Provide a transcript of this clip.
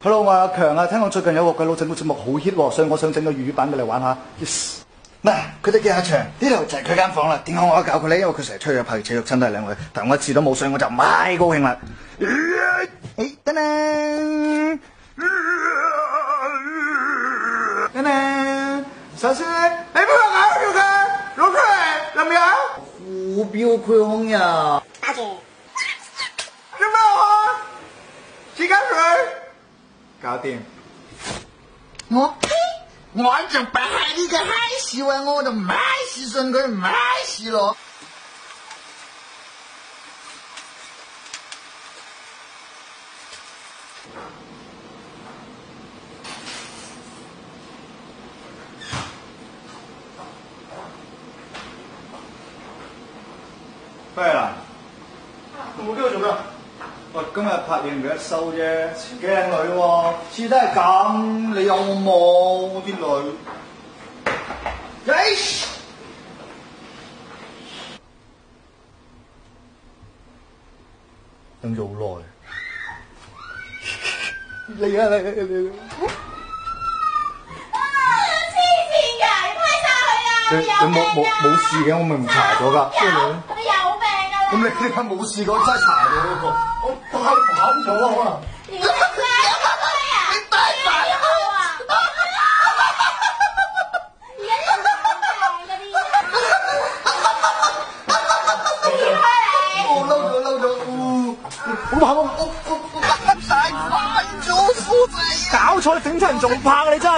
Hello， 我係阿強啊，聽講最近有個鬼佬整個節目好 hit 喎，所以我想整個粵語版俾你玩下。Yes， 嗱，佢哋叫阿強，呢度就係佢間房啦。點解我教佢咧？因為佢成日出去拍車肉親都係靚女，但我一次都冇，所以我就咪高興啦。等等，等等，首先，你邊個搞住佢？攞出嚟，有冇有？虎標驅空呀！打住！做咩啊？洗緊水。搞掂。我就擺呢個嗨事位，我就唔嗨事信佢，唔嗨事咯。咩啦？我呢度做咩？喂，今日拍嘢唔記得收啫，靚女喎，次都係咁，你有冇啲女？等咗好耐。嚟啊！黐線㗎！你批晒佢啊！你冇事嘅，我咪唔查咗㗎。佢有病啊！咁你係冇事過，真係查咗嗰個，我太反咗啊！你帶反啊！而家啲人病嗰啲，我嬲咗，好怕我搞錯整親人仲拍你真係。